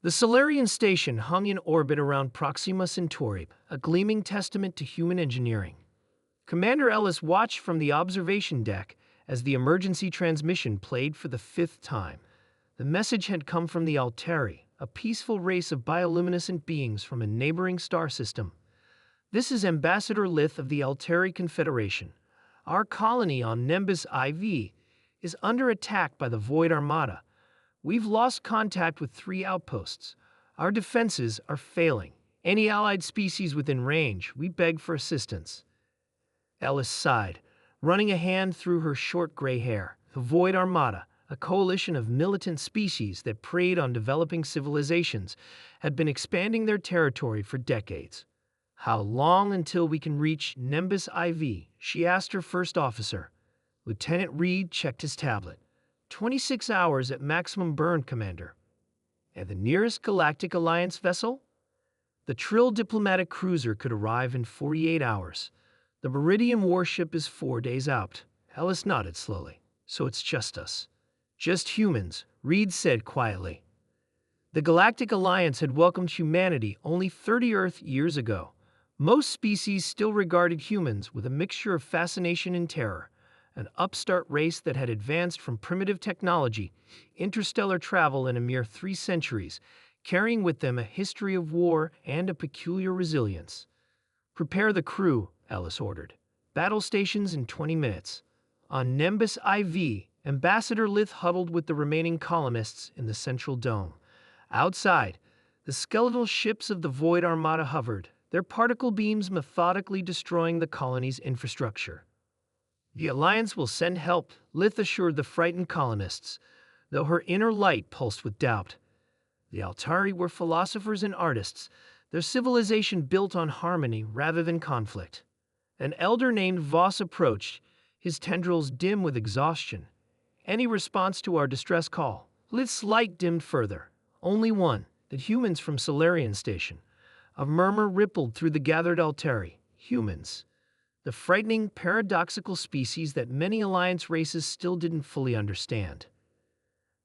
The Solarian station hung in orbit around Proxima Centauri, a gleaming testament to human engineering. Commander Ellis watched from the observation deck as the emergency transmission played for the fifth time. The message had come from the Altari, a peaceful race of bioluminescent beings from a neighboring star system. This is Ambassador Lith of the Altari Confederation. Our colony on Nimbus IV is under attack by the Void Armada. We've lost contact with 3 outposts. Our defenses are failing. Any allied species within range, we beg for assistance. Ellis sighed, running a hand through her short gray hair. The Void Armada, a coalition of militant species that preyed on developing civilizations, had been expanding their territory for decades. How long until we can reach Nimbus IV? She asked her first officer. Lieutenant Reed checked his tablet. 26 hours at maximum burn, Commander. And the nearest Galactic Alliance vessel? The Trill diplomatic cruiser could arrive in 48 hours. The Meridian warship is 4 days out. Ellis nodded slowly. So it's just us. Just humans, Reed said quietly. The Galactic Alliance had welcomed humanity only 30 Earth years ago. Most species still regarded humans with a mixture of fascination and terror. An upstart race that had advanced from primitive technology, interstellar travel in a mere 3 centuries, carrying with them a history of war and a peculiar resilience. Prepare the crew, Ellis ordered. Battle stations in 20 minutes. On Nimbus IV, Ambassador Lith huddled with the remaining colonists in the central dome. Outside, the skeletal ships of the Void Armada hovered, their particle beams methodically destroying the colony's infrastructure. The Alliance will send help, Lith assured the frightened colonists, though her inner light pulsed with doubt. The Altari were philosophers and artists, their civilization built on harmony rather than conflict. An elder named Voss approached, his tendrils dim with exhaustion. Any response to our distress call? Lith's light dimmed further. Only one, the humans from Solarian Station. A murmur rippled through the gathered Altari. Humans. The frightening, paradoxical species that many Alliance races still didn't fully understand.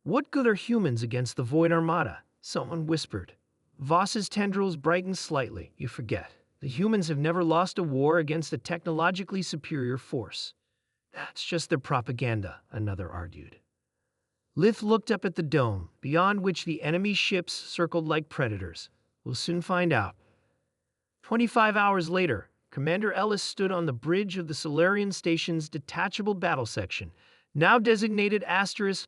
What good are humans against the Void Armada? Someone whispered. Voss's tendrils brightened slightly. You forget. The humans have never lost a war against a technologically superior force. That's just their propaganda, another argued. Lith looked up at the dome, beyond which the enemy ships circled like predators. We'll soon find out. 25 hours later, Commander Ellis stood on the bridge of the Solarian Station's detachable battle section, now designated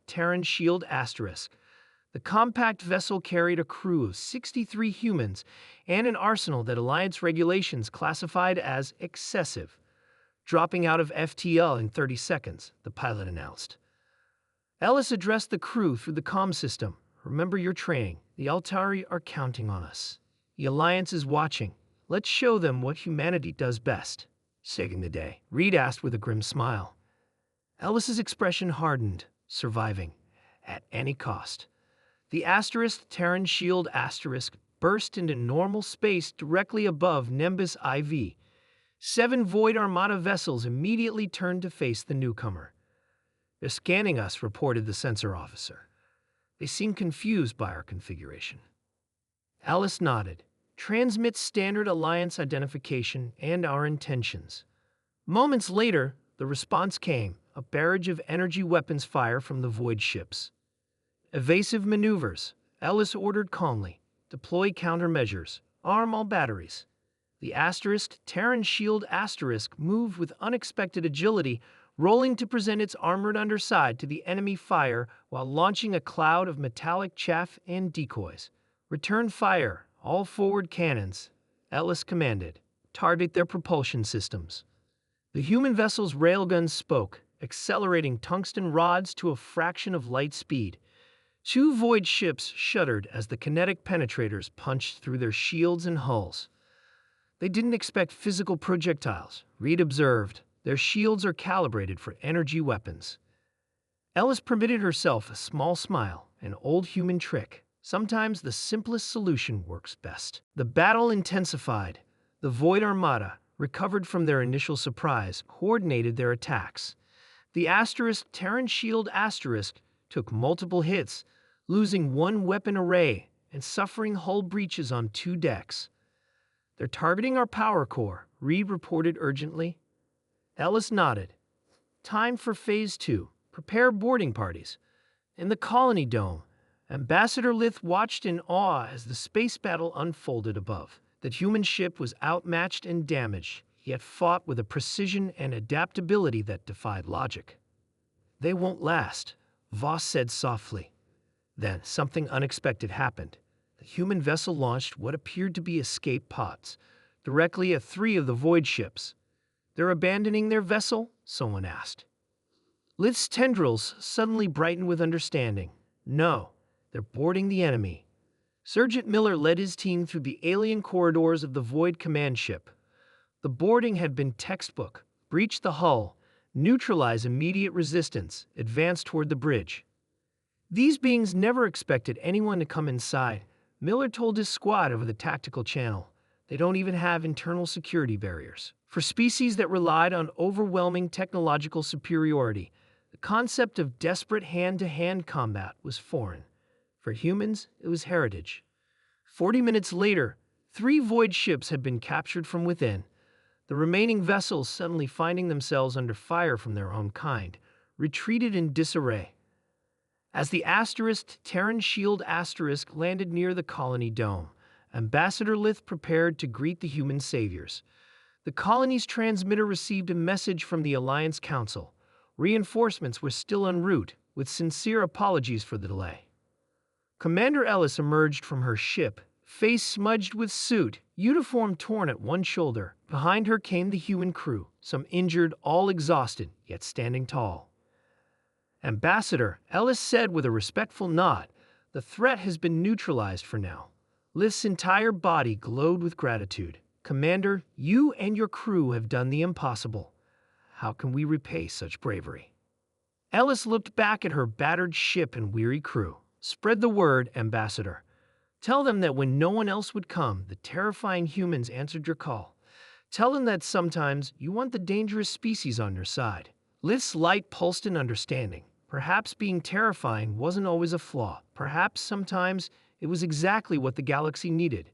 Terran Shield *. The compact vessel carried a crew of 63 humans and an arsenal that Alliance regulations classified as excessive. Dropping out of FTL in 30 seconds, the pilot announced. Ellis addressed the crew through the comm system. Remember your training. The Altari are counting on us. The Alliance is watching. Let's show them what humanity does best. Saving the day, Reed asked with a grim smile. Ellis's expression hardened, surviving, at any cost. The Terran Shield * burst into normal space directly above Nimbus IV. 7 Void Armada vessels immediately turned to face the newcomer. They're scanning us, reported the sensor officer. They seem confused by our configuration. Ellis nodded. Transmit standard Alliance identification and our intentions. Moments later, the response came, a barrage of energy weapons fire from the Void ships. Evasive maneuvers, Ellis ordered calmly. Deploy countermeasures. Arm all batteries. The Terran Shield * moved with unexpected agility, rolling to present its armored underside to the enemy fire while launching a cloud of metallic chaff and decoys. Return fire. All forward cannons, Ellis commanded. Target their propulsion systems. The human vessel's railguns spoke, accelerating tungsten rods to a fraction of light speed. 2 Void ships shuddered as the kinetic penetrators punched through their shields and hulls. They didn't expect physical projectiles, Reed observed. Their shields are calibrated for energy weapons. Ellis permitted herself a small smile, an old human trick. Sometimes the simplest solution works best. The battle intensified. The Void Armada, recovered from their initial surprise, coordinated their attacks. The Terran Shield * took multiple hits, losing 1 weapon array and suffering hull breaches on 2 decks. "They're targeting our power core," Reed reported urgently. Ellis nodded. "Time for Phase 2. Prepare boarding parties." In the colony dome, Ambassador Lith watched in awe as the space battle unfolded above. The human ship was outmatched and damaged, yet fought with a precision and adaptability that defied logic. "They won't last," Voss said softly. Then something unexpected happened. The human vessel launched what appeared to be escape pods directly at 3 of the void ships. "They're abandoning their vessel?" someone asked. Lith's tendrils suddenly brightened with understanding. "No, they're boarding the enemy." Sergeant Miller led his team through the alien corridors of the Void command ship. The boarding had been textbook: breach the hull, neutralize immediate resistance, advance toward the bridge. These beings never expected anyone to come inside. Miller told his squad over the tactical channel. They don't even have internal security barriers. For species that relied on overwhelming technological superiority, the concept of desperate hand-to-hand combat was foreign. For humans, it was heritage. 40 minutes later, 3 void ships had been captured from within. The remaining vessels, suddenly finding themselves under fire from their own kind, retreated in disarray. As the Terran Shield Asterisk landed near the colony dome, Ambassador Lith prepared to greet the human saviors. The colony's transmitter received a message from the Alliance Council. Reinforcements were still en route, with sincere apologies for the delay. Commander Ellis emerged from her ship, face smudged with soot, uniform torn at one shoulder. Behind her came the human crew, some injured, all exhausted, yet standing tall. "Ambassador," Ellis said with a respectful nod, "the threat has been neutralized for now." Lith's entire body glowed with gratitude. "Commander, you and your crew have done the impossible. How can we repay such bravery?" Ellis looked back at her battered ship and weary crew. "Spread the word, Ambassador. Tell them that when no one else would come, the terrifying humans answered your call. Tell them that sometimes you want the dangerous species on your side." Lith's light pulsed in understanding. Perhaps being terrifying wasn't always a flaw. Perhaps sometimes it was exactly what the galaxy needed.